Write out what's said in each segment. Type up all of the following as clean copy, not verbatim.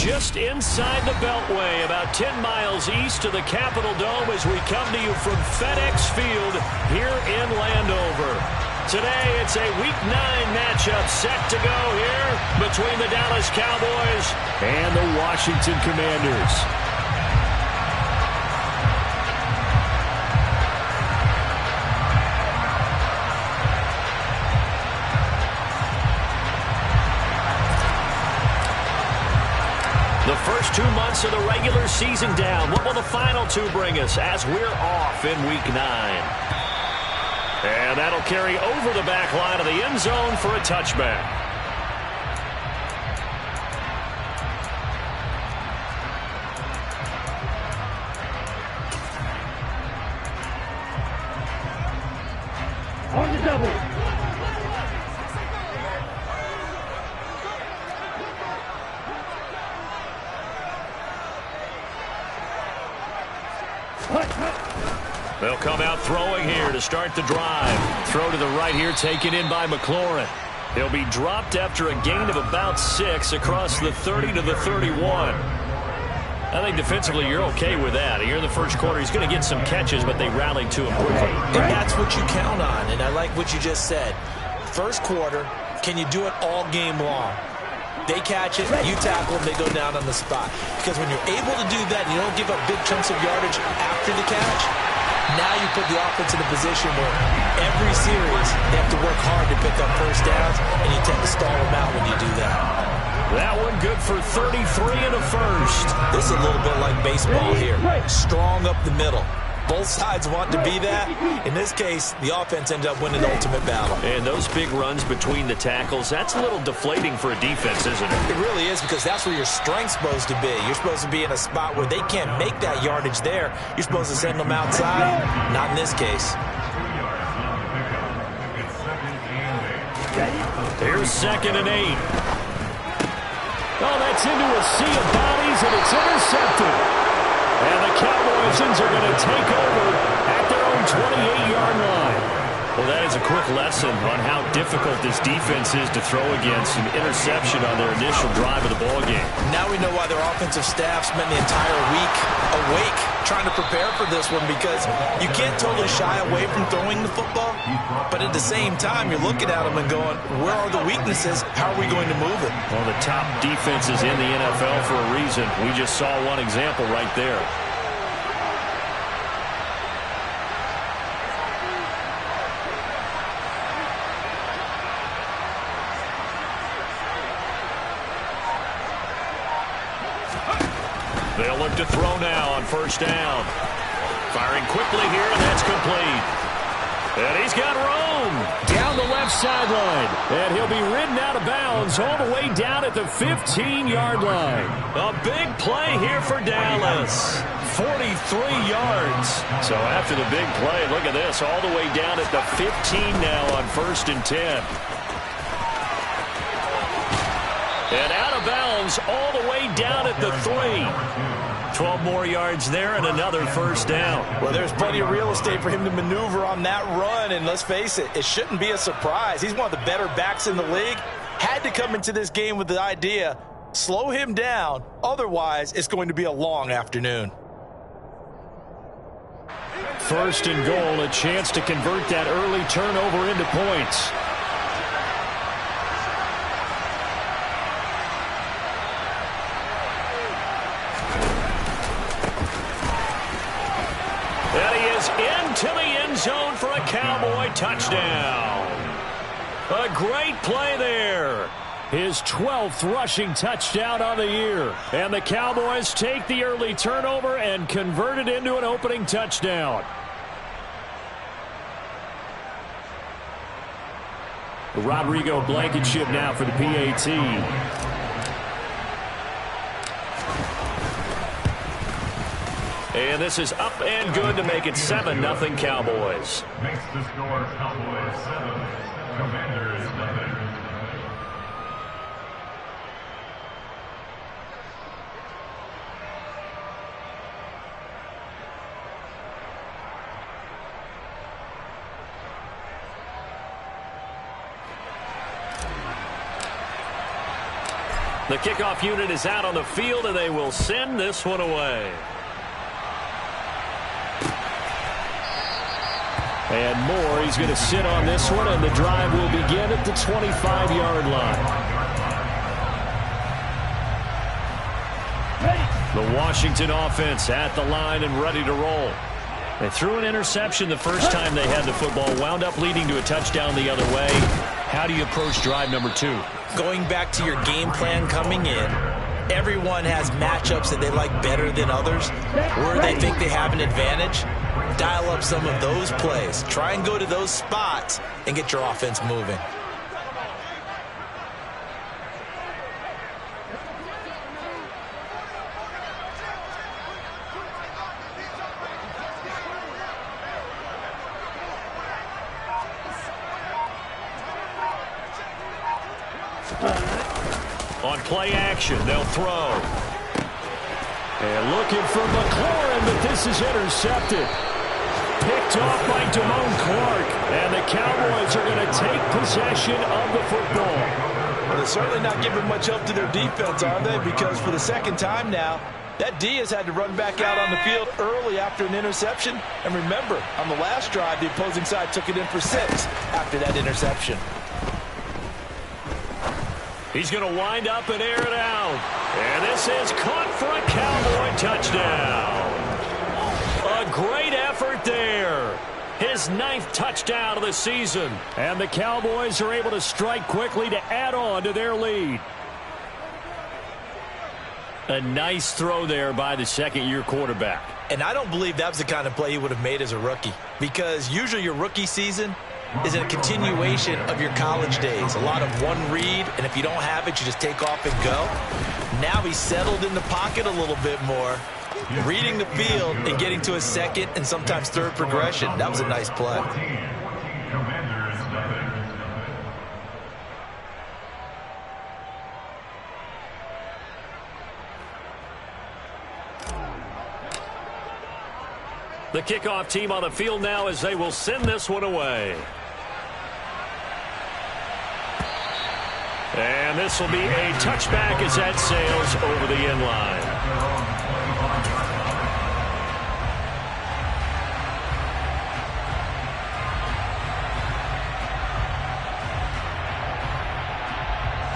just inside the Beltway, about 10 miles east of the Capitol Dome as we come to you from FedEx Field here in Landover. Today, it's a Week 9 matchup set to go here between the Dallas Cowboys and the Washington Commanders. The first 2 months of the regular season down. What will the final 2 bring us as we're off in Week 9? And that'll carry over the back line of the end zone for a touchback. On the double. They'll come out throwing here to start the drive. Throw to the right here, taken in by McLaurin. He'll be dropped after a gain of about 6 across the 30 to the 31. I think defensively you're okay with that. Here in the first quarter, he's going to get some catches, but they rallied to him quickly. And that's what you count on, and I like what you just said. First quarter, can you do it all game long? They catch it, you tackle them, they go down on the spot. Because when you're able to do that and you don't give up big chunks of yardage after the catch, now you put the offense in a position where every series they have to work hard to pick up first downs, and you tend to stall them out when you do that. That one good for 33 and a first. This is a little bit like baseball here. Strong up the middle. Both sides want to be that. In this case, the offense ended up winning the ultimate battle. And those big runs between the tackles, that's a little deflating for a defense, isn't it? It really is, because that's where your strength's supposed to be. You're supposed to be in a spot where they can't make that yardage there. You're supposed to send them outside. Not in this case. Here's 2nd and 8. Oh, that's into a sea of bodies, and it's intercepted. And the Cowboys are going to take over at their own 28-yard line. Well, that is a quick lesson on how difficult this defense is to throw against. An interception on their initial drive of the ballgame. Now we know why their offensive staff spent the entire week awake trying to prepare for this one, because you can't totally shy away from throwing the football, but at the same time, you're looking at them and going, where are the weaknesses? How are we going to move it? Well, the top defenses in the NFL for a reason. We just saw one example right there. They'll look to throw now on first down. Firing quickly here, and that's complete. And he's got room down the left sideline. And he'll be ridden out of bounds all the way down at the 15-yard line. A big play here for Dallas. 43 yards. So after the big play, look at this, all the way down at the 15 now on 1st and 10. And out of bounds all the way down at the 3. 12 more yards there and another first down. Well, there's plenty of real estate for him to maneuver on that run, and let's face it, it shouldn't be a surprise. He's one of the better backs in the league. Had to come into this game with the idea, slow him down, otherwise it's going to be a long afternoon. 1st and goal, a chance to convert that early turnover into points. Into the end zone for a Cowboy touchdown. A great play there. His 12th rushing touchdown on the year. And the Cowboys take the early turnover and convert it into an opening touchdown. Rodrigo Blankenship now for the PAT. And this is up and good to make it 7-0 Cowboys. Makes the score Cowboys 7, Commanders 0. The kickoff unit is out on the field, and they will send this one away. And Moore, he's going to sit on this one, and the drive will begin at the 25-yard line. The Washington offense at the line and ready to roll. They threw an interception the first time they had the football, wound up leading to a touchdown the other way. How do you approach drive number 2? Going back to your game plan coming in, everyone has matchups that they like better than others, where they think they have an advantage. Dial up some of those plays. Try and go to those spots and get your offense moving. On play action, they'll throw. And looking for McLaurin, but this is intercepted. Picked off by Damone Clark. And the Cowboys are going to take possession of the football. Well, they're certainly not giving much help to their defense, are they? Because for the second time now, that D has had to run back out on the field early after an interception. And remember, on the last drive, the opposing side took it in for 6 after that interception. He's going to wind up and air it out. And this is caught for a Cowboy touchdown. A great effort there. His 9th touchdown of the season. And the Cowboys are able to strike quickly to add on to their lead. A nice throw there by the second-year quarterback. And I don't believe that was the kind of play he would have made as a rookie. Because usually your rookie season is a continuation of your college days. A lot of one read, and if you don't have it, you just take off and go. Now he's settled in the pocket a little bit more, reading the field and getting to a second and sometimes third progression. That was a nice play. The kickoff team on the field now as they will send this one away. And this will be a touchback as that sails over the end line.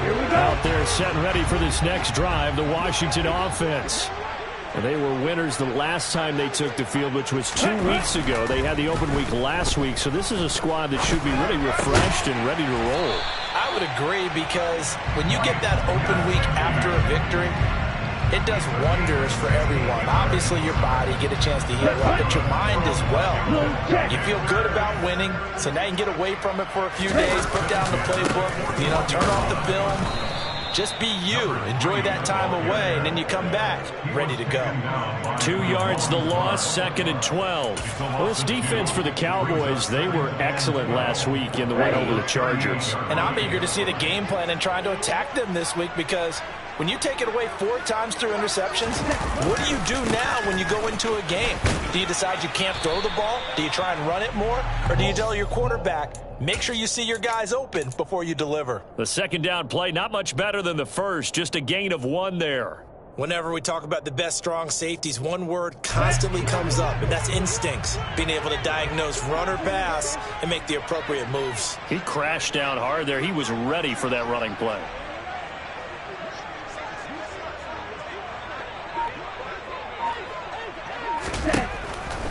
Here we go. Out there set and ready for this next drive, the Washington offense. And they were winners the last time they took the field, which was 2 weeks ago. They had the open week last week, so this is a squad that should be really refreshed and ready to roll. I would agree, because when you get that open week after a victory, it does wonders for everyone. Obviously, your body, get a chance to heal up, but your mind as well. You feel good about winning, so now you can get away from it for a few days, put down the playbook, turn off the film. Just be you. Enjoy that time away, and then you come back ready to go. 2 yards the loss, 2nd and 12. Well, this defense for the Cowboys, they were excellent last week in the win over the Chargers. And I'm eager to see the game plan and trying to attack them this week, because when you take it away 4 times through interceptions, what do you do now when you go into a game? Do you decide you can't throw the ball? Do you try and run it more? Or do you tell your quarterback, make sure you see your guys open before you deliver? The second down play, not much better than the first, just a gain of 1 there. Whenever we talk about the best strong safeties, one word constantly comes up, and that's instincts. Being able to diagnose run or pass and make the appropriate moves. He crashed down hard there. He was ready for that running play.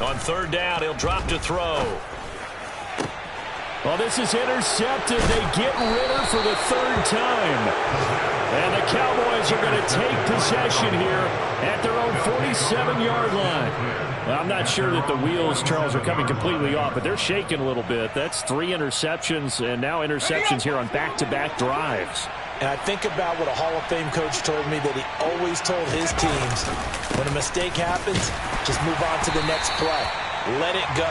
On 3rd down, he'll drop to throw. Well, this is intercepted. They get Ritter for the 3rd time. And the Cowboys are going to take possession here at their own 47-yard line. I'm not sure that the wheels, Charles, are coming completely off, but they're shaking a little bit. That's 3 interceptions, and now interceptions here on back-to-back drives. And I think about what a Hall of Fame coach told me, that he always told his teams, when a mistake happens, just move on to the next play. Let it go.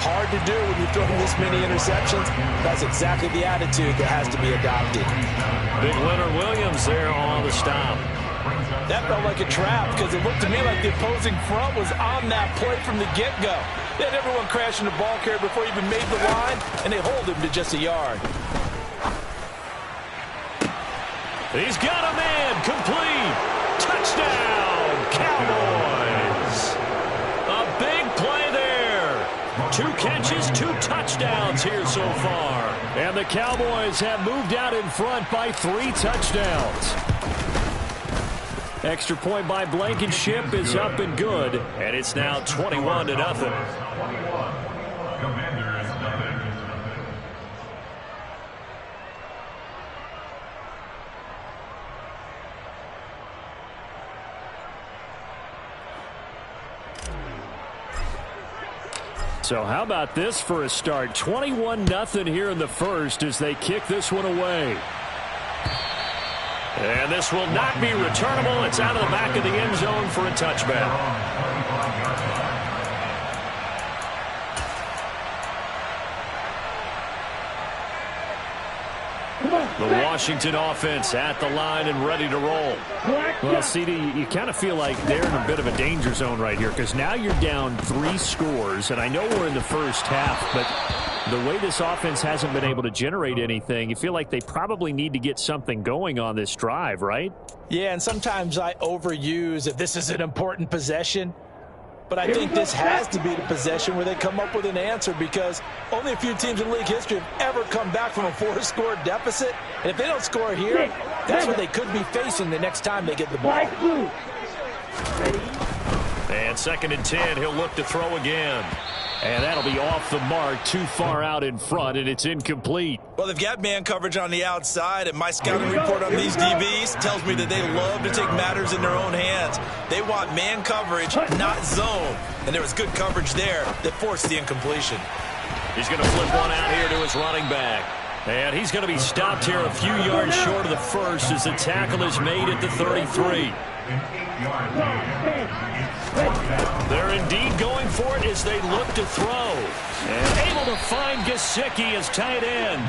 Hard to do when you're throwing this many interceptions. That's exactly the attitude that has to be adopted. Big Leonard Williams there on the stop. That felt like a trap, because it looked to me like the opposing front was on that play from the get-go. They had everyone crashing the ball carrier before he even made the line, and they hold him to just a yard. He's got a man. Complete. Touchdown, Cowboys. A big play there. 2 catches, 2 touchdowns here so far. And the Cowboys have moved out in front by 3 touchdowns. Extra point by Blankenship is up and good. And it's now 21-0. Commanders, nothing. So how about this for a start? 21-0 here in the first as they kick this one away. And this will not be returnable. It's out of the back of the end zone for a touchback. The Washington offense at the line and ready to roll. Well, CD, you kind of feel like they're in a bit of a danger zone right here because now you're down 3 scores, and I know we're in the first half, but the way this offense hasn't been able to generate anything, you feel like they probably need to get something going on this drive, right? Yeah, and sometimes I overuse if this is an important possession. But I think this has to be the possession where they come up with an answer because only a few teams in league history have ever come back from a 4-score deficit. And if they don't score here, that's what they could be facing the next time they get the ball. And 2nd and 10, he'll look to throw again. And that'll be off the mark, too far out in front, and it's incomplete. Well, they've got man coverage on the outside, and my scouting report on these DBs tells me that they love to take matters in their own hands. They want man coverage, not zone. And there was good coverage there that forced the incompletion. He's going to flip one out here to his running back. And he's going to be stopped here a few yards short of the first as the tackle is made at the 33. They're indeed going for it as they look to throw. And able to find Gesicki as tight end.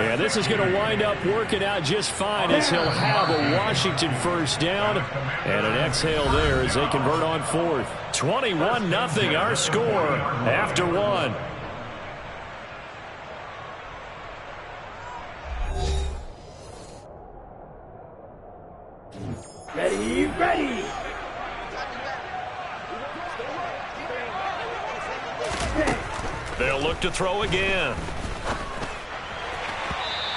And this is going to wind up working out just fine as he'll have a Washington first down. And an exhale there as they convert on 4th. 21-0 our score after 1. Ready. They'll look to throw again.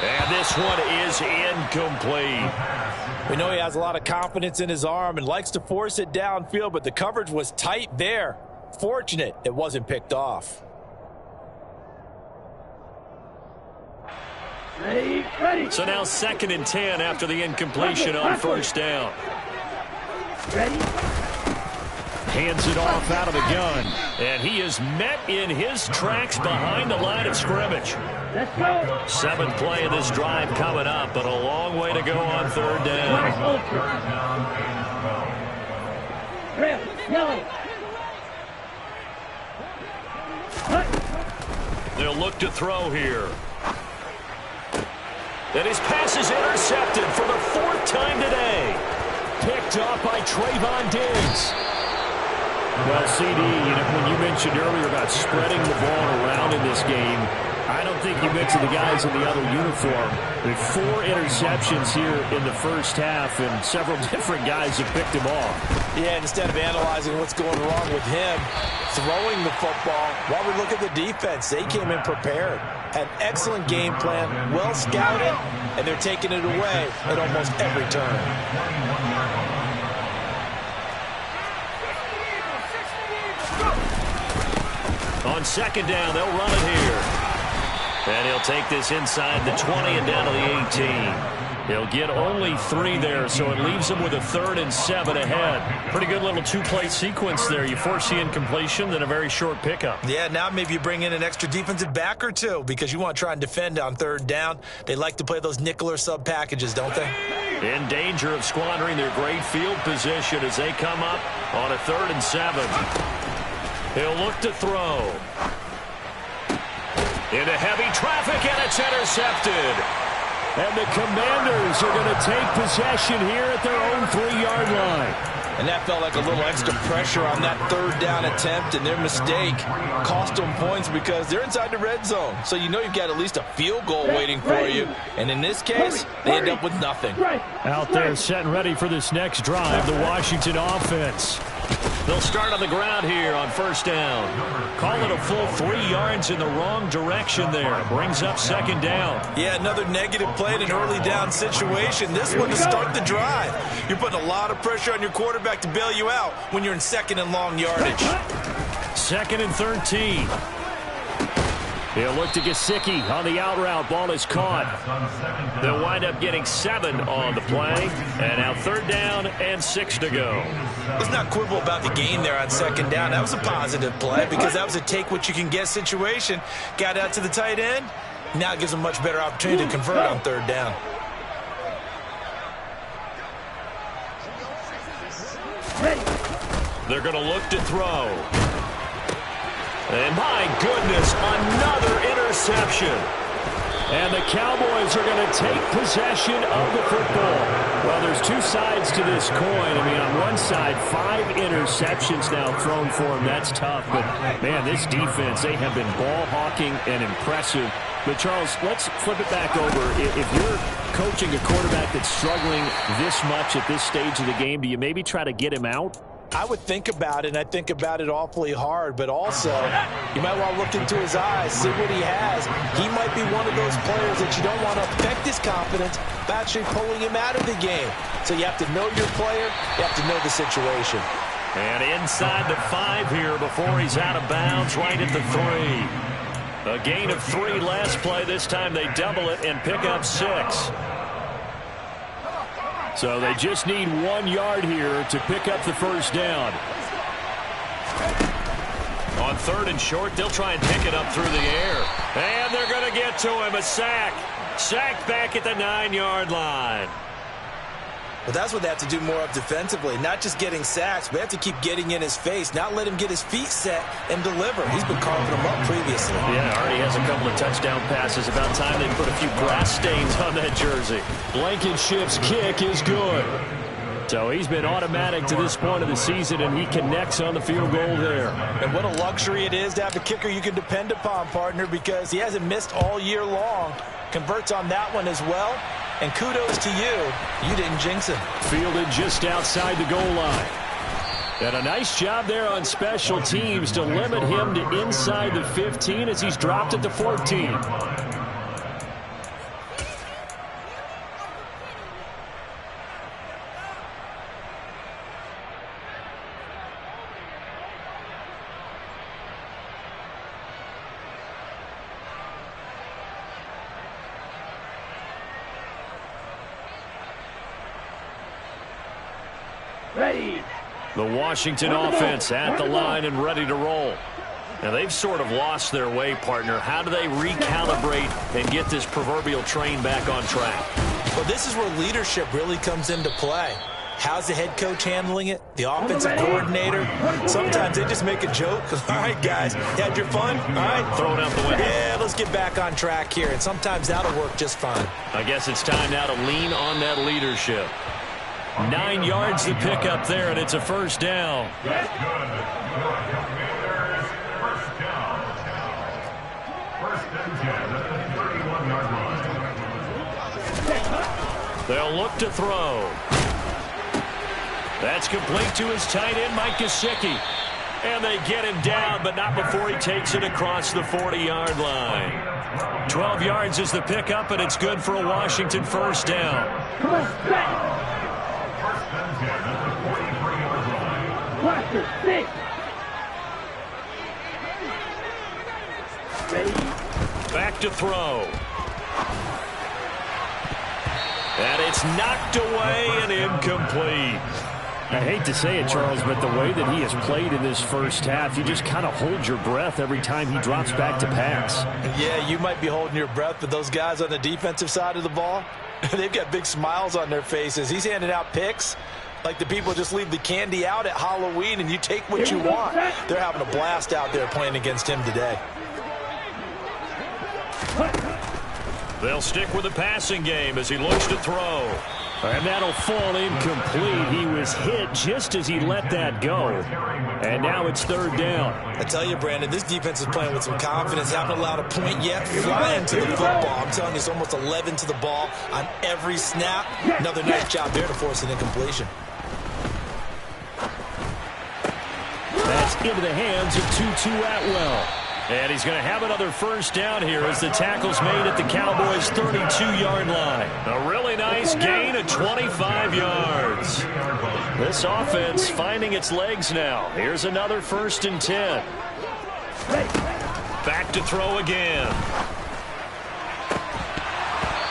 And this one is incomplete. We know he has a lot of confidence in his arm and likes to force it downfield, but the coverage was tight there. Fortunate it wasn't picked off. Ready. So now 2nd and 10 after the incompletion on first down. Ready. Hands it off out of the gun. And he is met in his tracks behind the line of scrimmage. Let's go. 7th play of this drive coming up, but a long way to go on 3rd down. They'll look to throw here. And his pass is intercepted for the 4th time today. Picked off by Trayvon Diggs. Well, CD, when you mentioned earlier about spreading the ball around in this game, I don't think you mentioned the guys in the other uniform. With 4 interceptions here in the first half, and several different guys have picked him off. Yeah, instead of analyzing what's going wrong with him, throwing the football, while we look at the defense, they came in prepared. An excellent game plan, well scouted, and they're taking it away at almost every turn. On 2nd down, they'll run it here. And he'll take this inside the 20 and down to the 18. He'll get only 3 there, so it leaves him with a 3rd and 7 ahead. Pretty good little 2-play sequence there. You force the incompletion, then a very short pickup. Yeah, now maybe you bring in an extra defensive back or 2 because you want to try and defend on 3rd down. They like to play those nickel or sub packages, don't they? In danger of squandering their great field position as they come up on a 3rd and 7. He'll look to throw. Into heavy traffic, and it's intercepted. And the Commanders are going to take possession here at their own 3-yard line. And that felt like a little extra pressure on that third down attempt, and their mistake cost them points because they're inside the red zone. So you know you've got at least a field goal waiting for you. And in this case, they end up with nothing. Out there set and ready for this next drive, the Washington offense. They'll start on the ground here on first down. Call it a full 3 yards in the wrong direction there. Brings up second down. Yeah, another negative play in an early down situation. This one to start the drive. You're putting a lot of pressure on your quarterback to bail you out when you're in second and long yardage. Second and 13. He'll look to Gesicki on the out route. Ball is caught. They'll wind up getting 7 on the play. And now third down and 6 to go. Let's not quibble about the gain there on second down. That was a positive play because that was a take-what-you-can-get situation. Got out to the tight end. Now it gives them a much better opportunity to convert on third down. They're going to look to throw. And my goodness, another interception. And the Cowboys are going to take possession of the football. Well, there's 2 sides to this coin. I mean, on one side, 5 interceptions now thrown for them. That's tough. But, man, this defense, they have been ball hawking and impressive. But, Charles, let's flip it back over. If you're coaching a quarterback that's struggling this much at this stage of the game, do you maybe try to get him out? I would think about it, and I think about it awfully hard, but also you might want to look into his eyes, see what he has. He might be one of those players that you don't want to affect his confidence by actually pulling him out of the game. So you have to know your player, you have to know the situation. And inside the 5 here before he's out of bounds, right at the 3. A gain of 3 last play. This time they double it and pick up 6. So they just need 1 yard here to pick up the first down. On third and short, they'll try and pick it up through the air. And they're going to get to him. A sack. Sacked back at the 9-yard line. Well, that's what they have to do more of defensively. Not just getting sacks, but they have to keep getting in his face, not let him get his feet set and deliver. He's been carving them up previously. Yeah, already has a couple of touchdown passes. About time they put a few grass stains on that jersey. Blankenship's kick is good. So he's been automatic to this point of the season, and he connects on the field goal there. And what a luxury it is to have a kicker you can depend upon, partner, because he hasn't missed all year long. Converts on that one as well. And kudos to you. You didn't jinx him. Fielded just outside the goal line. And a nice job there on special teams to limit him to inside the 15 as he's dropped at the 14. Ready. The Washington offense at the line and ready to roll. Now, they've sort of lost their way, partner. How do they recalibrate and get this proverbial train back on track? Well, this is where leadership really comes into play. How's the head coach handling it? The offensive coordinator? Sometimes they just make a joke. All right, guys, you had your fun? All right. Throw it out the window. Yeah, let's get back on track here. And sometimes that'll work just fine. I guess it's time now to lean on that leadership. 9 yards to pick up there, and it's a first down. That's good. Commanders, first down. First and 10 at the 31-yard line. They'll look to throw. That's complete to his tight end, Mike Gesicki. And they get him down, but not before he takes it across the 40-yard line. 12 yards is the pickup, and it's good for a Washington first down. Come on, back. Cluster, 6. Ready. Back to throw. And it's knocked away and incomplete. I hate to say it, Charles, but the way that he has played in this first half, you just kind of hold your breath every time he drops back to pass. Yeah, you might be holding your breath, but those guys on the defensive side of the ball, they've got big smiles on their faces. He's handing out picks like the people just leave the candy out at Halloween and you take what you want. They're having a blast out there playing against him today. They'll stick with the passing game as he looks to throw. And that'll fall incomplete. He was hit just as he let that go. And now it's third down. I tell you, Brandon, this defense is playing with some confidence. Haven't allowed a point yet. Flying to the football. I'm telling you, it's almost 11 to the ball on every snap. Another nice job there to force an incompletion. That's into the hands of Tutu Atwell. And he's going to have another first down here as the tackle's made at the Cowboys' 32-yard line. A really nice gain of 25 yards. This offense finding its legs now. Here's another 1st and 10. Back to throw again.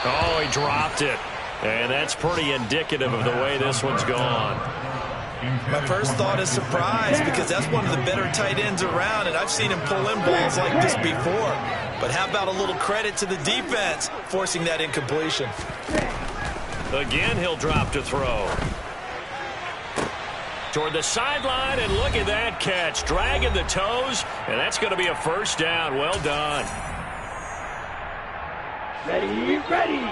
Oh, he dropped it. And that's pretty indicative of the way this one's gone. My first thought is surprise because that's one of the better tight ends around, and I've seen him pull in balls like this before. But how about a little credit to the defense forcing that incompletion? Again, he'll drop to throw. Toward the sideline, and look at that catch. Dragging the toes, and that's going to be a first down. Well done. Ready, ready.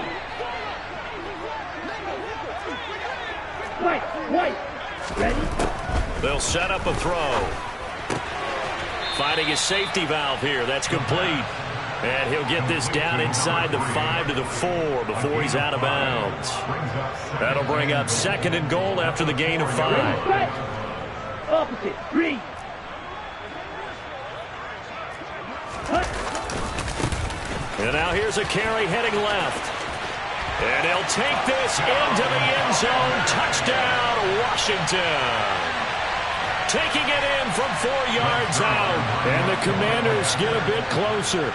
White. Ready? They'll set up a throw. Finding his safety valve here. That's complete. And he'll get this down inside the 5 to the 4 before he's out of bounds. That'll bring up 2nd and goal after the gain of 5. Opposite. 3. And now here's a carry heading left. And he'll take this into the end zone. Touchdown, Washington. Taking it in from 4 yards out. And the Commanders get a bit closer.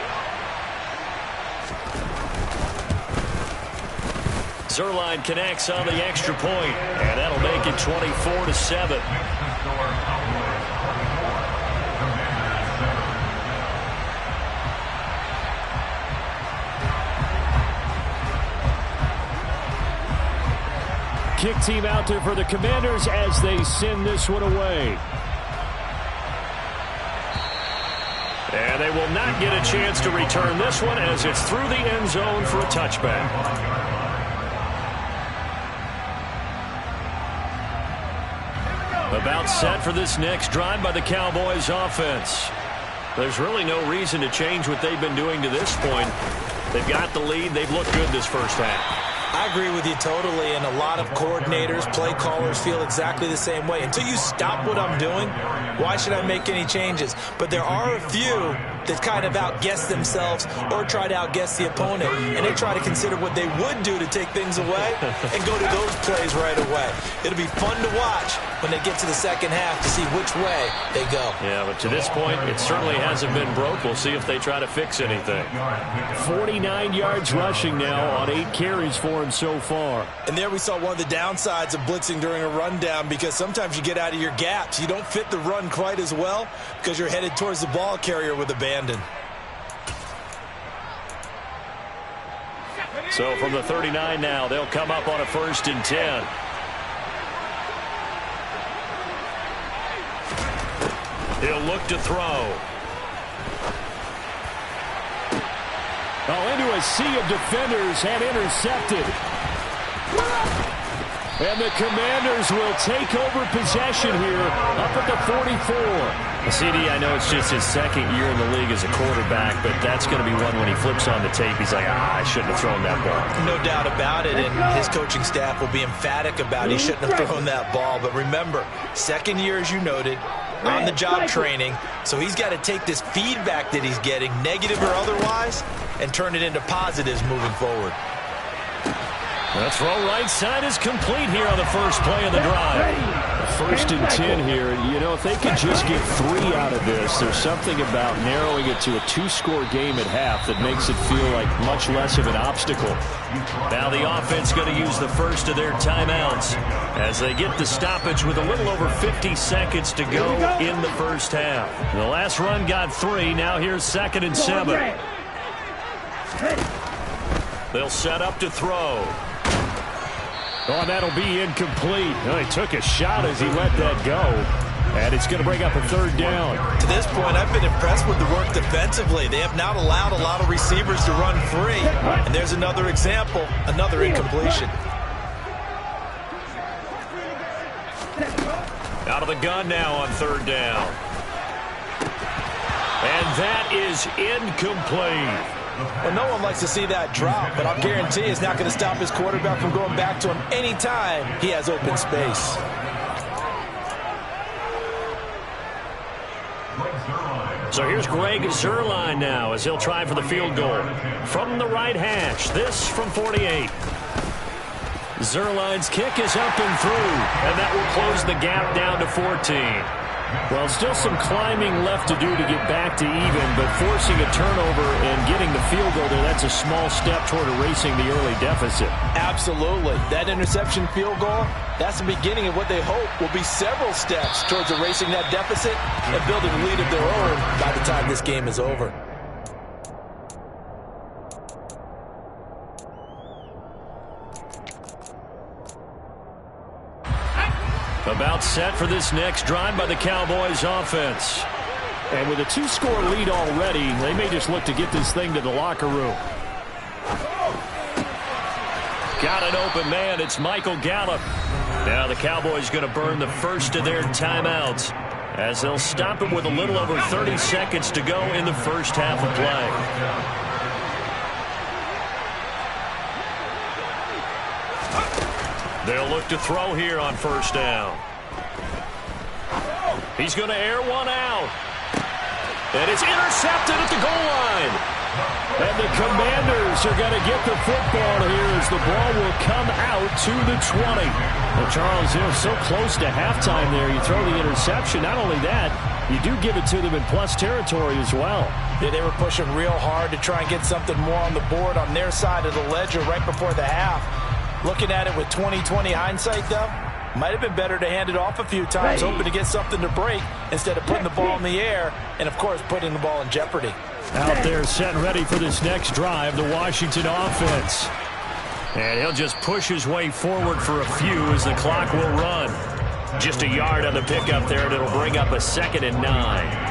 Zuerlein connects on the extra point. And that'll make it 24-7. Kick team out there for the Commanders as they send this one away. And they will not get a chance to return this one as it's through the end zone for a touchback. About set for this next drive by the Cowboys offense. There's really no reason to change what they've been doing to this point. They've got the lead. They've looked good this first half. I agree with you totally, and a lot of coordinators, play callers feel exactly the same way. Until you stop what I'm doing, why should I make any changes? But there are a few that kind of outguess themselves or try to outguess the opponent, and they try to consider what they would do to take things away and go to those plays right away. It'll be fun to watch when they get to the second half to see which way they go. Yeah, but to this point, it certainly hasn't been broke. We'll see if they try to fix anything. 49 yards rushing now on 8 carries for him so far. And there we saw one of the downsides of blitzing during a rundown, because sometimes you get out of your gaps. You don't fit the run quite as well because you're headed towards the ball carrier with abandon. So from the 39 now, they'll come up on a 1st and 10. He'll look to throw. Oh, into a sea of defenders and intercepted. And the Commanders will take over possession here up at the 44. CD, I know it's just his 2nd year in the league as a quarterback, but that's going to be one when he flips on the tape. He's like, I shouldn't have thrown that ball. No doubt about it, and his coaching staff will be emphatic about he shouldn't have thrown that ball. But remember, 2nd year, as you noted, on-the-job training, so he's got to take this feedback that he's getting, negative or otherwise, and turn it into positives moving forward. The throw right side is complete here on the first play of the drive. 1st and 10 here. You know, if they could just get 3 out of this, there's something about narrowing it to a 2-score game at half that makes it feel like much less of an obstacle. Now the offense going to use the first of their timeouts as they get the stoppage with a little over 50 seconds to go in the first half. The last run got 3. Now here's 2nd and 7. They'll set up to throw. Oh, and that'll be incomplete. Oh, he took a shot as he let that go. And it's going to bring up a 3rd down. To this point, I've been impressed with the work defensively. They have not allowed a lot of receivers to run free. And there's another example, another incompletion. Out of the gun now on third down. And that is incomplete. Well, no one likes to see that drop, but I'll guarantee it's not going to stop his quarterback from going back to him anytime he has open space. So here's Greg Zuerlein now as he'll try for the field goal. From the right hash, this from 48. Zuerlein's kick is up and through, and that will close the gap down to 14. Well, still some climbing left to do to get back to even, but forcing a turnover and getting the field goal there, that's a small step toward erasing the early deficit. Absolutely. That interception field goal, that's the beginning of what they hope will be several steps towards erasing that deficit and building a lead of their own by the time this game is over. About set for this next drive by the Cowboys offense. And with a 2-score lead already, they may just look to get this thing to the locker room. Got an open man. It's Michael Gallup. Now the Cowboys going to burn the first of their timeouts as they'll stop him with a little over 30 seconds to go in the first half of play. They'll look to throw here on first down. He's going to air one out. And it's intercepted at the goal line. And the Commanders are going to get the football here as the ball will come out to the 20. Well, Charles, they're so close to halftime there. You throw the interception. Not only that, you do give it to them in plus territory as well. Yeah, they were pushing real hard to try and get something more on the board on their side of the ledger right before the half. Looking at it with 20/20 hindsight, though, might have been better to hand it off a few times, hoping to get something to break instead of putting the ball in the air and, of course, putting the ball in jeopardy. Out there set and ready for this next drive, the Washington offense. And he'll just push his way forward for a few as the clock will run. Just a yard on the pickup there, and it'll bring up a 2nd and 9.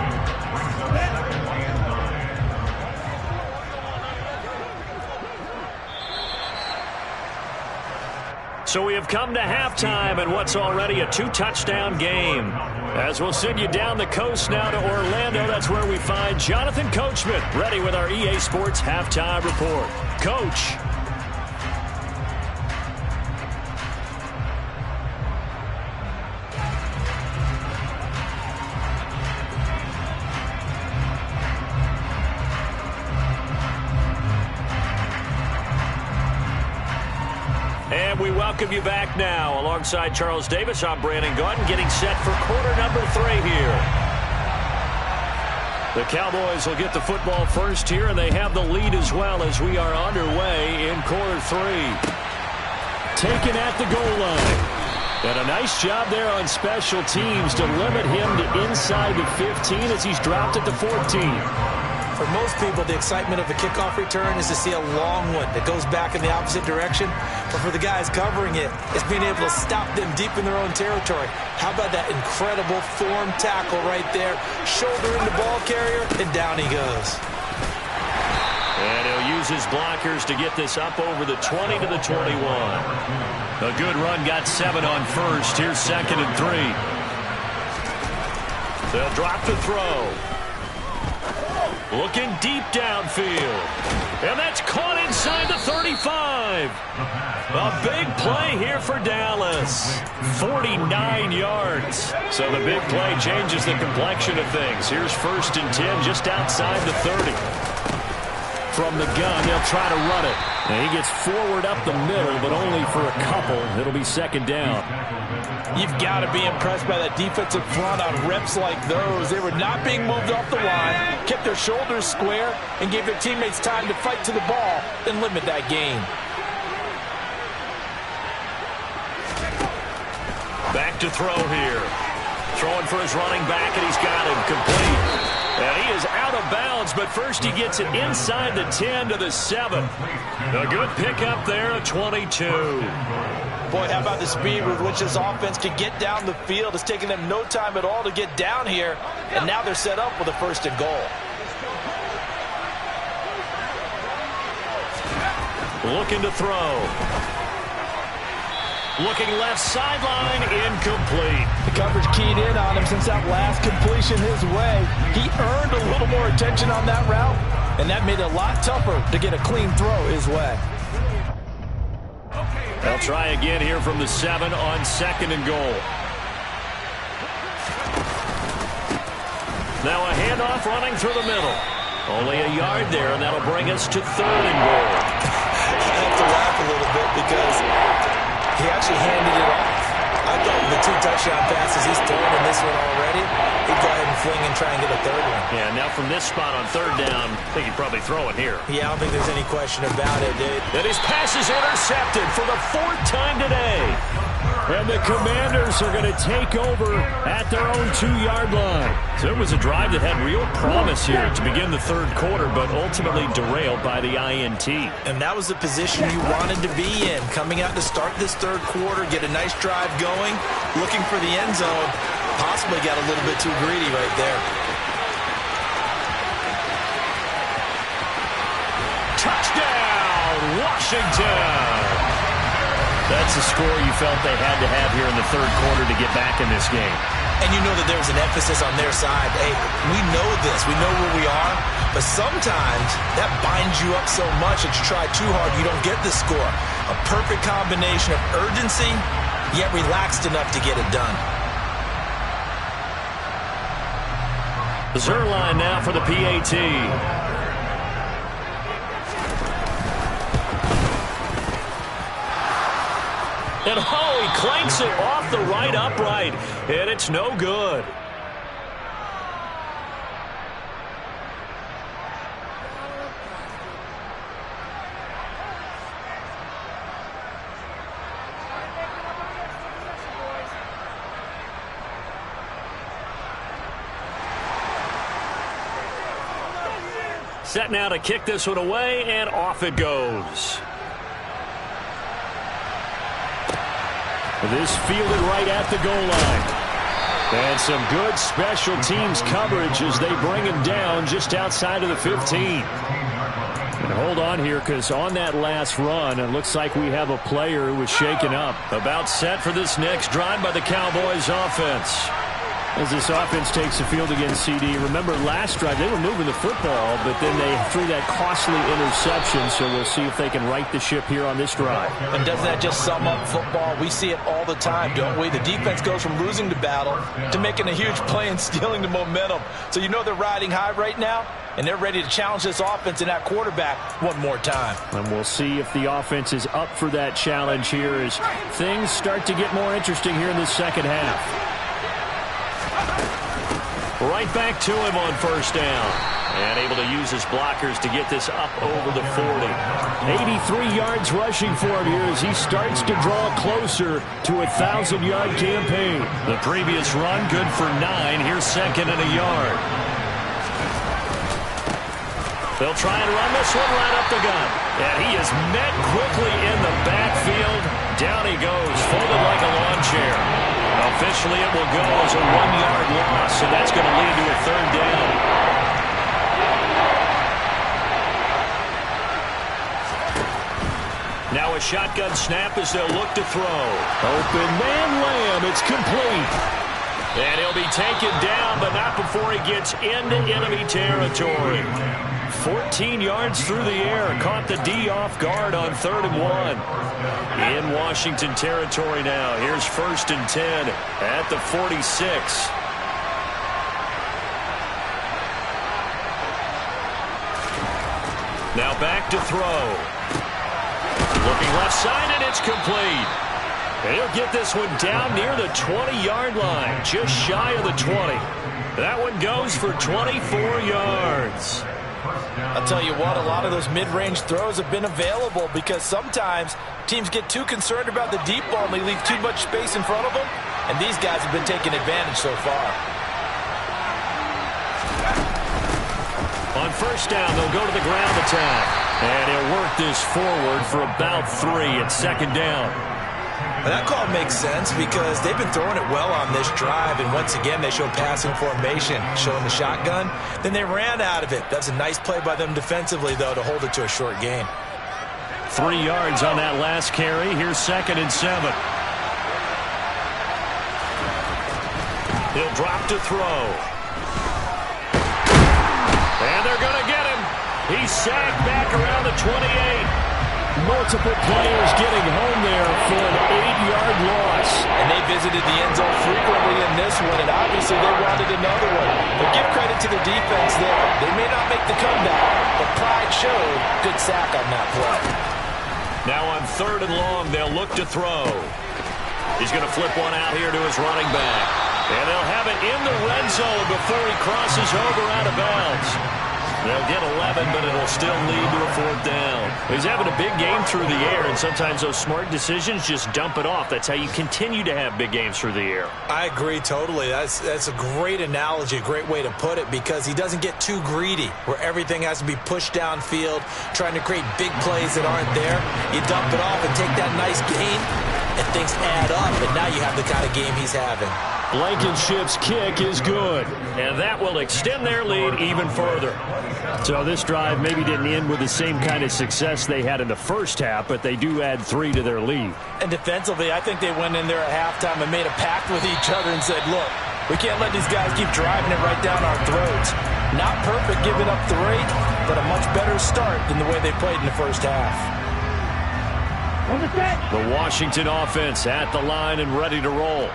So we have come to halftime in what's already a 2-touchdown game. As we'll send you down the coast now to Orlando, that's where we find Jonathan Coachman, ready with our EA Sports Halftime Report. Coach. And we welcome you back now. Alongside Charles Davis, I'm Brandon Gaudin, getting set for quarter number 3 here. The Cowboys will get the football first here, and they have the lead as well as we are underway in quarter 3. Taken at the goal line. And a nice job there on special teams to limit him to inside the 15 as he's dropped at the 14. For most people, the excitement of a kickoff return is to see a long one that goes back in the opposite direction. But for the guys covering it, it's being able to stop them deep in their own territory. How about that incredible form tackle right there? Shoulder in the ball carrier, and down he goes. And he'll use his blockers to get this up over the 20 to the 21. A good run, got 7 on first. Here's 2nd and 3. They'll drop the throw. Looking deep downfield. And that's caught inside the 35. A big play here for Dallas. 49 yards. So the big play changes the complexion of things. Here's 1st and 10 just outside the 30. From the gun, they'll try to run it. And he gets forward up the middle, but only for a couple. It'll be 2nd down. You've got to be impressed by that defensive front on reps like those. They were not being moved off the line, kept their shoulders square, and gave their teammates time to fight to the ball and limit that gain. Back to throw here. Throwing for his running back, and he's got him complete. And he is out of bounds, but first he gets it inside the 10 to the 7. A good pickup there at 22. Boy, how about the speed with which this offense can get down the field? It's taking them no time at all to get down here, and now they're set up with a 1st and goal. Looking to throw. Looking left sideline, incomplete. The coverage keyed in on him since that last completion his way. He earned a little more attention on that route, and that made it a lot tougher to get a clean throw his way. They'll try again here from the 7 on 2nd and goal. Now a handoff running through the middle. Only a yard there, and that'll bring us to 3rd and goal. I have to laugh a little bit because he actually handed it off. I thought with the 2 touchdown passes he's thrown in this one already, he'd go ahead and fling and try and get a 3rd one. Yeah, now from this spot on 3rd down, I think he'd probably throw it here. Yeah, I don't think there's any question about it, dude. And his pass is intercepted for the 4th time today. And the Commanders are going to take over at their own 2-yard line. So it was a drive that had real promise here to begin the 3rd quarter, but ultimately derailed by the INT. And that was the position you wanted to be in. Coming out to start this 3rd quarter, get a nice drive going, looking for the end zone. Possibly got a little bit too greedy right there. Touchdown, Washington! That's the score you felt they had to have here in the 3rd quarter to get back in this game. And you know that there's an emphasis on their side. Hey, we know this. We know where we are. But sometimes that binds you up so much that you try too hard, you don't get the score. A perfect combination of urgency, yet relaxed enough to get it done. Zuerlein now for the PAT. And he clanks it off the right upright, and it's no good. Set now to kick this one away, and off it goes. This fielded right at the goal line. And some good special teams coverage as they bring him down just outside of the 15. And hold on here, because on that last run, it looks like we have a player who was shaken up. About set for this next drive by the Cowboys offense. As this offense takes the field against CD. Remember, last drive, they were moving the football, but then they threw that costly interception, so we'll see if they can right the ship here on this drive. And doesn't that just sum up football? We see it all the time, don't we? The defense goes from losing the battle to making a huge play and stealing the momentum. So you know they're riding high right now, and they're ready to challenge this offense and that quarterback one more time. And we'll see if the offense is up for that challenge here as things start to get more interesting here in the second half. Right back to him on 1st down. And able to use his blockers to get this up over the 40. 83 yards rushing for him here as he starts to draw closer to a 1,000-yard campaign. The previous run good for 9. Here's 2nd and a yard. They'll try and run this one right up the gut. And he is met quickly in the backfield. Down he goes, folded like a lawn chair. Officially, it will go as a 1-yard loss, and that's going to lead to a 3rd down. Now a shotgun snap as they'll look to throw. Open man Lamb, it's complete. And he'll be taken down, but not before he gets into enemy territory. 14 yards through the air, caught the D off guard on 3rd and 1. In Washington territory now. Here's 1st and 10 at the 46. Now back to throw. Looking left side, and it's complete. And he'll get this one down near the 20-yard line, just shy of the 20. That one goes for 24 yards. I'll tell you what, a lot of those mid-range throws have been available because sometimes teams get too concerned about the deep ball and they leave too much space in front of them, and these guys have been taking advantage so far. On 1st down, they'll go to the ground attack, and he'll work this forward for about 3 at 2nd down. And that call makes sense because they've been throwing it well on this drive, and once again they show passing formation, showing the shotgun. Then they ran out of it. That's a nice play by them defensively, though, to hold it to a short gain. 3 yards on that last carry. Here's 2nd and 7. He'll drop to throw. And they're going to get him. He's sagged back around the 28. Multiple players getting home there for an 8-yard loss. And they visited the end zone frequently in this one, and obviously they wanted another one. But give credit to the defense there. They may not make the comeback, but pride showed. Good sack on that play. Now on 3rd and long, they'll look to throw. He's going to flip one out here to his running back. And they'll have it in the red zone before he crosses over out of bounds. They'll get 11, but it'll still lead to a 4th down. He's having a big game through the air, and sometimes those smart decisions just dump it off. That's how you continue to have big games through the air. I agree totally. That's a great analogy, a great way to put it, because he doesn't get too greedy where everything has to be pushed downfield, trying to create big plays that aren't there. You dump it off and take that nice gain, and things add up, and now you have the kind of game he's having. Blankenship's kick is good, and that will extend their lead even further. So this drive maybe didn't end with the same kind of success they had in the first half, but they do add 3 to their lead. And defensively, I think they went in there at halftime and made a pact with each other and said, look, we can't let these guys keep driving it right down our throats. Not perfect giving up 3, but a much better start than the way they played in the first half. The Washington offense at the line and ready to roll.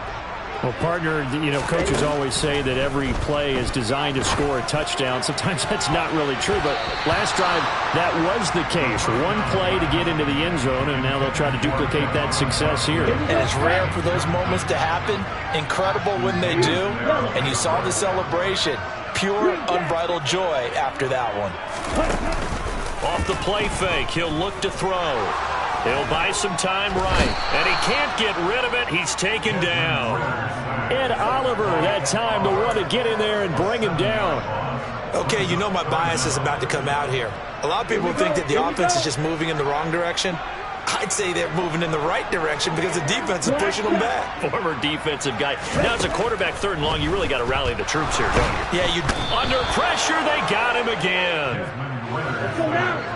Well, partner, coaches always say that every play is designed to score a touchdown. Sometimes that's not really true, but last drive, that was the case. One play to get into the end zone, and now they'll try to duplicate that success here. And it's rare for those moments to happen. Incredible when they do. And you saw the celebration. Pure, unbridled joy after that one. Off the play fake, he'll look to throw. He'll buy some time right, and he can't get rid of it. He's taken down. Ed Oliver, that time to want to get in there and bring him down. Okay, you know my bias is about to come out here. A lot of people think that the offense is just moving in the wrong direction. I'd say they're moving in the right direction because the defense is pushing them back. Former defensive guy. Now, as a quarterback, 3rd and long, you really got to rally the troops here, don't you? Yeah, you. Under pressure, they got him again. Go down.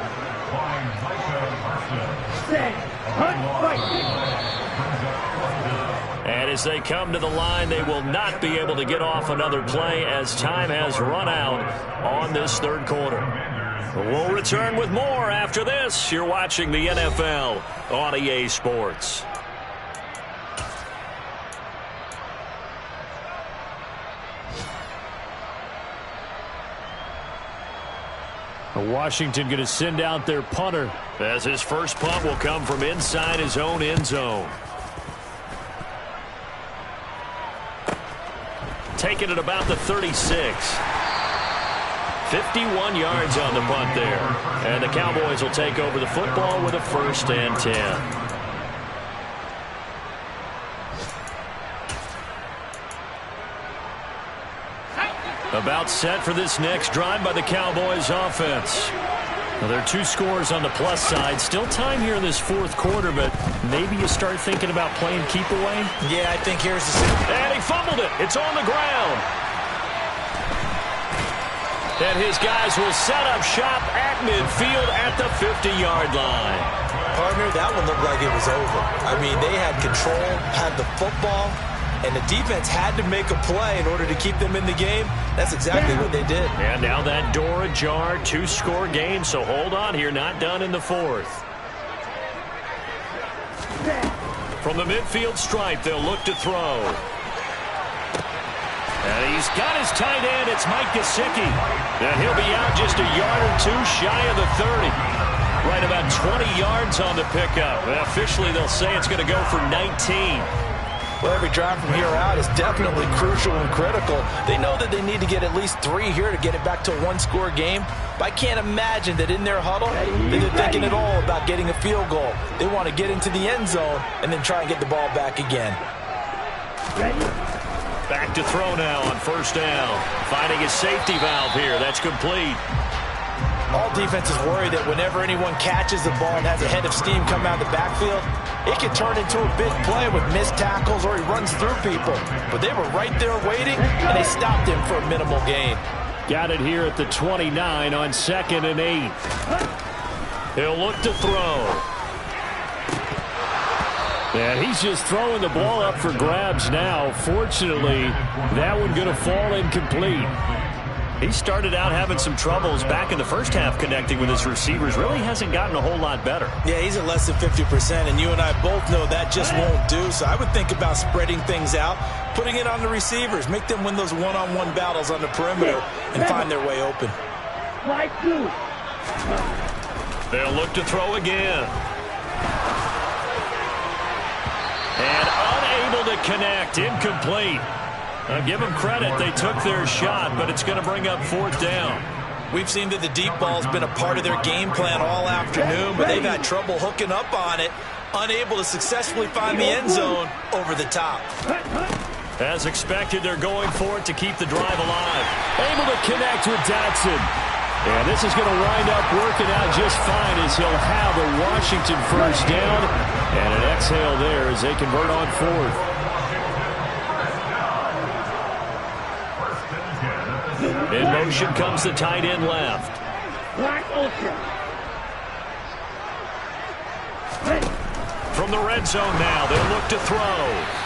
And as they come to the line, they will not be able to get off another play as time has run out on this 3rd quarter. We'll return with more after this. You're watching the NFL on EA Sports. Washington going to send out their punter as his first punt will come from inside his own end zone. Taking it about the 36. 51 yards on the punt there. And the Cowboys will take over the football with a 1st and 10. About set for this next drive by the Cowboys offense. Well, there are 2 scores on the plus side. Still time here in this 4th quarter, but maybe you start thinking about playing keep away. Yeah, I think here's the... And he fumbled it. It's on the ground. And his guys will set up shop at midfield at the 50-yard line. Partner, that one looked like it was over. I mean, they had control, had the football, and the defense had to make a play in order to keep them in the game. That's exactly what they did. And now that door ajar, 2-score game, so hold on here, not done in the 4th. From the midfield stripe, they'll look to throw. And he's got his tight end. It's Mike Gesicki. And he'll be out just a yard or 2 shy of the 30. Right about 20 yards on the pickup. And officially, they'll say it's going to go for 19. Well, every drive from here out is definitely crucial and critical. They know that they need to get at least 3 here to get it back to a 1-score game. But I can't imagine that in their huddle, they're thinking at all about getting a field goal. They want to get into the end zone and then try and get the ball back again. Back to throw now on 1st down. Finding his safety valve here. That's complete. All defenses worry that whenever anyone catches the ball and has a head of steam come out of the backfield, it can turn into a big play with missed tackles or he runs through people. But they were right there waiting, and they stopped him for a minimal gain. Got it here at the 29 on 2nd and 8. He'll look to throw. And he's just throwing the ball up for grabs now. Fortunately, that one going to fall incomplete. He started out having some troubles back in the first half connecting with his receivers. Really hasn't gotten a whole lot better. Yeah, he's at less than 50%, and you and I both know that just won't do. So I would think about spreading things out, putting it on the receivers, make them win those one-on-one battles on the perimeter and find their way open. They'll look to throw again. And unable to connect, incomplete. Give them credit, they took their shot, but it's going to bring up 4th down. We've seen that the deep ball's been a part of their game plan all afternoon, but they've had trouble hooking up on it, unable to successfully find the end zone over the top. As expected, they're going for it to keep the drive alive. Able to connect with Dotson. And this is going to wind up working out just fine as he'll have a Washington first down. And an exhale there as they convert on 4th. In motion comes the tight end left. From the red zone now, they'll look to throw.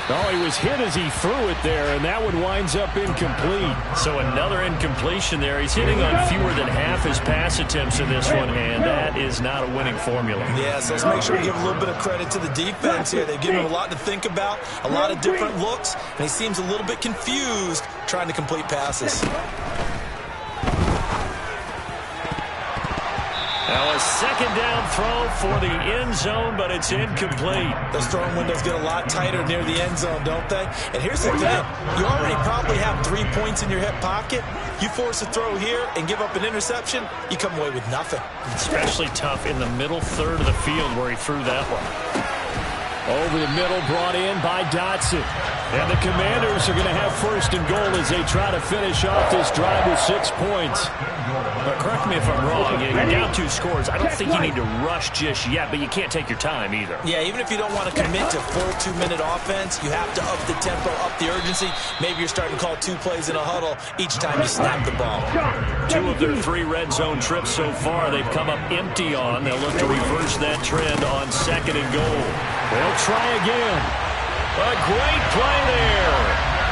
Oh, he was hit as he threw it there, and that one winds up incomplete. So another incompletion there. He's hitting on fewer than half his pass attempts in this one, and that is not a winning formula. Yeah, so let's make sure we give a little bit of credit to the defense here. They've given him a lot to think about, a lot of different looks, and he seems a little bit confused trying to complete passes. Now a second down throw for the end zone, but it's incomplete. Those throwing windows get a lot tighter near the end zone, don't they? And here's the thing. You already probably have 3 points in your hip pocket. You force a throw here and give up an interception, you come away with nothing. Especially tough in the middle third of the field where he threw that one. Over the middle, brought in by Dotson. And the Commanders are going to have 1st and goal as they try to finish off this drive with 6 points. But correct me if I'm wrong. You're down 2 scores. I don't think you need to rush just yet, but you can't take your time either. Yeah, even if you don't want to commit to full 2-minute offense, you have to up the tempo, up the urgency. Maybe you're starting to call 2 plays in a huddle each time you snap the ball. 2 of their 3 red zone trips so far they've come up empty on. They'll look to reverse that trend on 2nd and goal. They'll try again. A great play there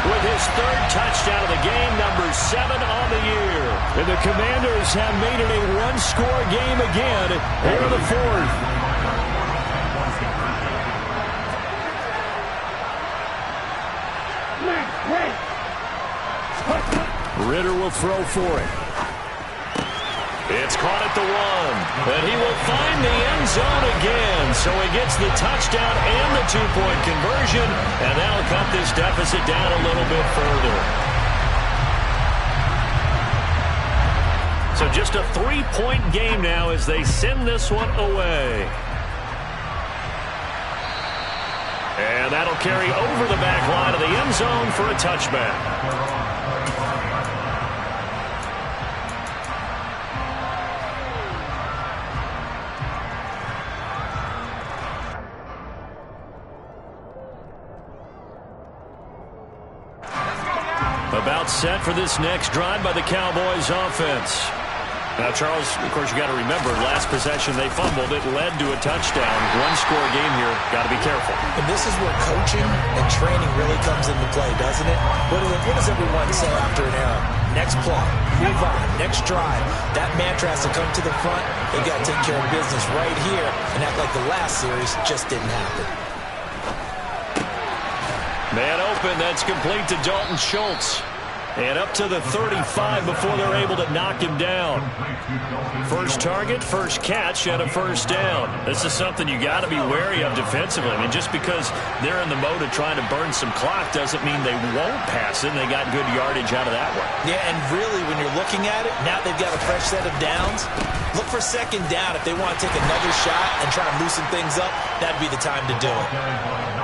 with his 3rd touchdown of the game, number 7 on the year. And the Commanders have made it a 1-score game again here in the 4th. Ritter will throw for it. It's caught at the 1, and he will find the end zone again. So he gets the touchdown and the 2-point conversion, and that'll cut this deficit down a little bit further. So just a 3-point game now as they send this one away. And that'll carry over the back line of the end zone for a touchback. About set for this next drive by the Cowboys offense. Now, Charles, of course, you got to remember, last possession they fumbled. It led to a touchdown. 1-score game here. Got to be careful. And this is where coaching and training really comes into play, doesn't it? What does everyone say after an error? Next play, move on, next drive. That mantra has to come to the front. They got to take care of business right here and act like the last series just didn't happen. Man open, that's complete to Dalton Schultz. And up to the 35 before they're able to knock him down. First target, first catch, and a 1st down. This is something you got to be wary of defensively. I mean, just because they're in the mode of trying to burn some clock doesn't mean they won't pass it. They got good yardage out of that one. Yeah, and really, when you're looking at it, now they've got a fresh set of downs. Look for 2nd down. If they want to take another shot and try and loosen things up, that'd be the time to do it.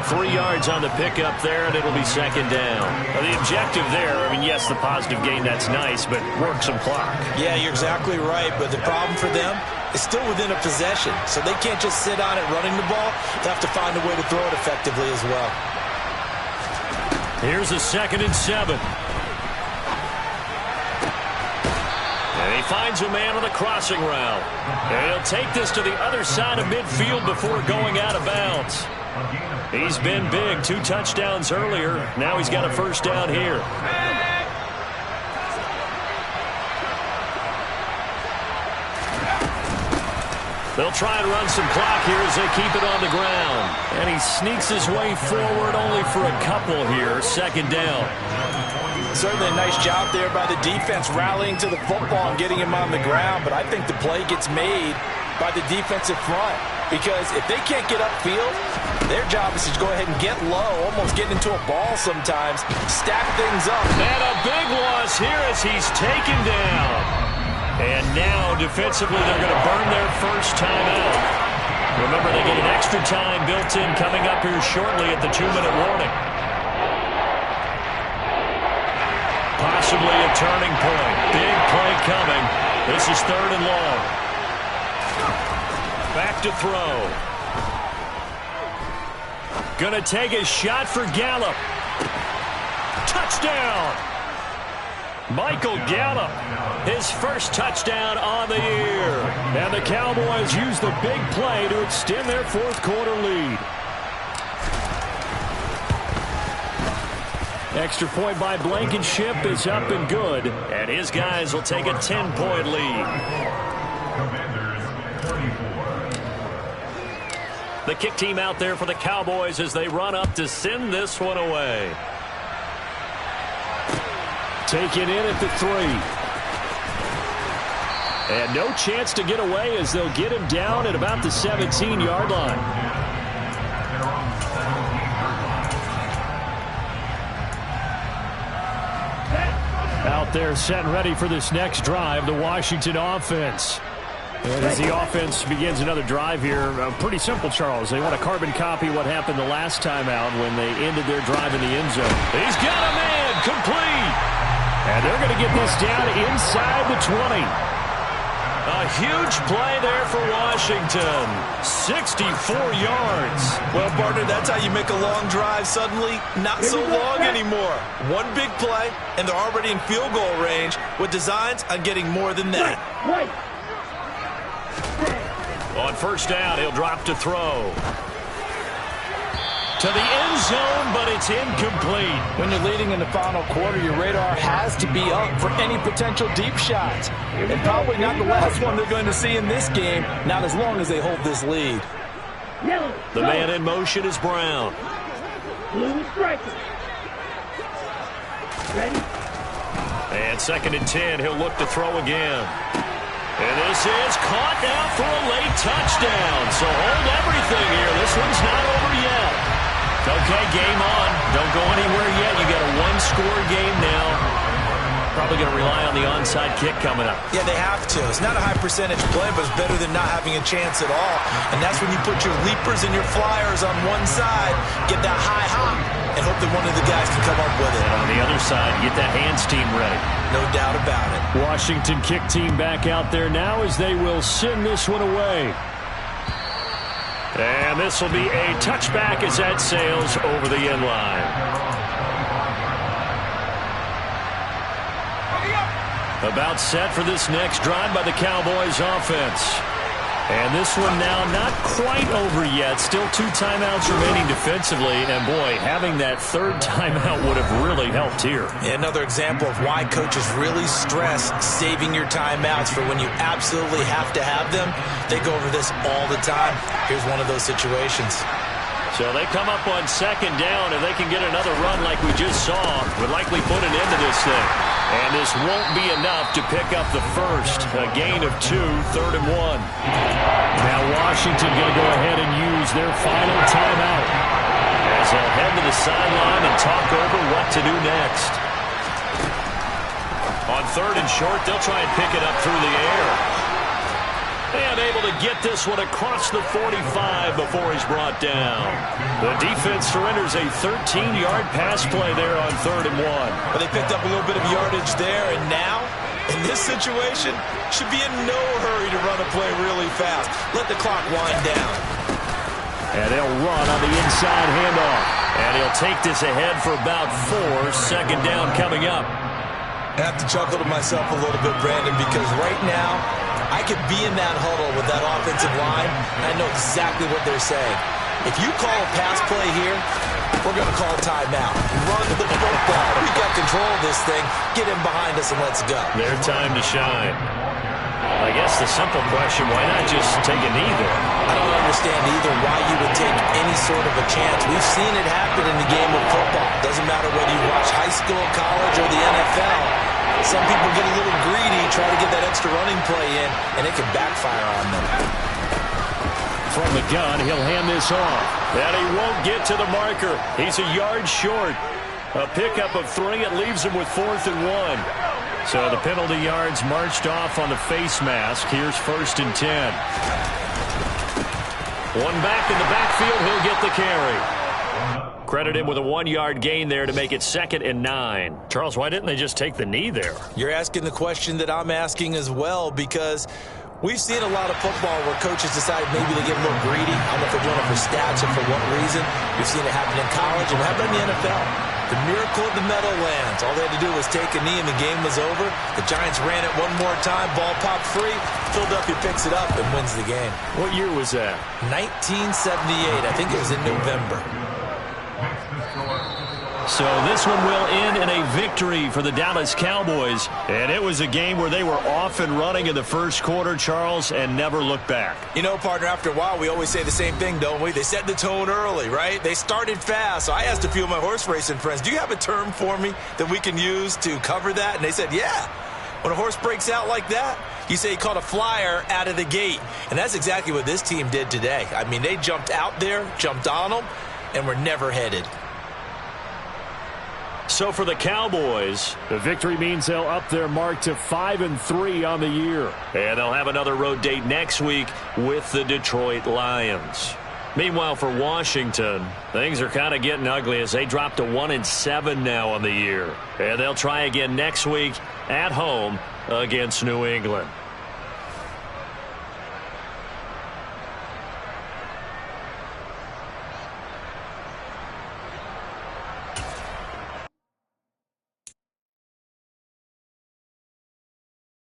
3 yards on the pickup there, and it'll be 2nd down. Now, the objective there, I mean, yes, the positive gain, that's nice, but work some clock. Yeah, you're exactly right, but the problem for them is still within a possession, so they can't just sit on it running the ball. They have to find a way to throw it effectively as well. Here's a 2nd and 7. And he finds a man on the crossing route. And he'll take this to the other side of midfield before going out of bounds. He's been big. 2 touchdowns earlier. Now he's got a first down here. They'll try and run some clock here as they keep it on the ground. And he sneaks his way forward only for a couple here. Second down. Certainly a nice job there by the defense rallying to the football and getting him on the ground. But I think the play gets made by the defensive front. Because if they can't get upfield, their job is to go ahead and get low, almost get into a ball sometimes, stack things up. And a big loss here as he's taken down. And now, defensively, they're going to burn their first time out. Remember, they get an extra time built in coming up here shortly at the 2-minute warning. Possibly a turning point. Big play coming. This is 3rd and long. Back to throw. Going to take a shot for Gallup. Touchdown! Michael Gallup, his first touchdown on the year. And the Cowboys use the big play to extend their 4th quarter lead. Extra point by Blankenship is up and good. And his guys will take a 10-point lead. Commanders 34. The kick team out there for the Cowboys as they run up to send this one away. Taken in at the 3. And no chance to get away as they'll get him down at about the 17-yard line. Out there set and ready for this next drive, the Washington offense. And as the offense begins another drive here, pretty simple, Charles. They want to carbon copy what happened the last time out when they ended their drive in the end zone. He's got a man, complete. And they're going to get this down inside the 20. A huge play there for Washington. 64 yards. Well, partner, that's how you make a long drive suddenly not so long anymore. One big play, and they're already in field goal range with designs on getting more than that. On first down, he'll drop to throw. To the end zone, but it's incomplete. When you're leading in the final quarter, your radar has to be up for any potential deep shots. And probably not the last one they're going to see in this game, not as long as they hold this lead. The man in motion is Brown. Blue striker. Ready? And 2nd and 10, he'll look to throw again. And this is caught now for a late touchdown. So hold everything here. This one's not over yet. Okay, game on. Don't go anywhere yet. You got a 1-score game now. Probably going to rely on the onside kick coming up. Yeah, they have to. It's not a high percentage play, but it's better than not having a chance at all. And that's when you put your leapers and your flyers on one side, get that high hop, and hope that one of the guys can come up with it. And on the other side, get that hands team ready. No doubt about it. Washington kick team back out there now as they will send this one away. And this will be a touchback as that sails over the end line. About set for this next drive by the Cowboys offense. And this one now not quite over yet. Still 2 timeouts remaining defensively. And, boy, having that 3rd timeout would have really helped here. Another example of why coaches really stress saving your timeouts for when you absolutely have to have them. They go over this all the time. Here's one of those situations. So they come up on 2nd down. If they can get another run like we just saw, would likely put an end to this thing. And this won't be enough to pick up the first. A gain of 2, 3rd and 1. Now Washington going to go ahead and use their final timeout as they'll head to the sideline and talk over what to do next. On 3rd and short, they'll try and pick it up through the air. And able to get this one across the 45 before he's brought down. The defense surrenders a 13-yard pass play there on 3rd and 1. But they picked up a little bit of yardage there, and now, in this situation, should be in no hurry to run a play really fast. Let the clock wind down. And they'll run on the inside handoff. And he'll take this ahead for about 4. 2nd down coming up. I have to chuckle to myself a little bit, Brandon, because right now, I could be in that huddle with that offensive line, and I know exactly what they're saying. If you call a pass play here, we're going to call timeout. Run the football. We got control of this thing. Get him behind us and let's go. Their time to shine. I guess the simple question, why not just take a knee there? I don't understand either why you would take any sort of a chance. We've seen it happen in the game of football. Doesn't matter whether you watch high school, college, or the NFL. Some people get a little greedy, try to get that extra running play in, and it can backfire on them. From the gun, he'll hand this off. And he won't get to the marker. He's a yard short. A pickup of 3. It leaves him with 4th and 1. So the penalty yards marched off on the face mask. Here's 1st and 10. One back in the backfield. He'll get the carry. Credit him with a 1-yard gain there to make it 2nd and 9. Charles, why didn't they just take the knee there? You're asking the question that I'm asking as well, because we've seen a lot of football where coaches decide maybe they get a little greedy. I don't know if they're doing it for stats or for what reason. We've seen it happen in college and it happened in the NFL. The miracle of the Meadowlands. All they had to do was take a knee and the game was over. The Giants ran it one more time. Ball popped free. Philadelphia picks it up and wins the game. What year was that? 1978. I think it was in November. So this one will end in a victory for the Dallas Cowboys. And it was a game where they were off and running in the first quarter, Charles, and never looked back. You know, partner, after a while, we always say the same thing, don't we? They set the tone early, right? They started fast. So I asked a few of my horse racing friends, do you have a term for me that we can use to cover that? And they said, yeah. When a horse breaks out like that, you say he caught a flyer out of the gate. And that's exactly what this team did today. I mean, they jumped out there, jumped on them, and were never headed. So for the Cowboys, the victory means they'll up their mark to 5-3 on the year. And they'll have another road date next week with the Detroit Lions. Meanwhile, for Washington, things are kind of getting ugly as they drop to 1-7 now on the year. And they'll try again next week at home against New England.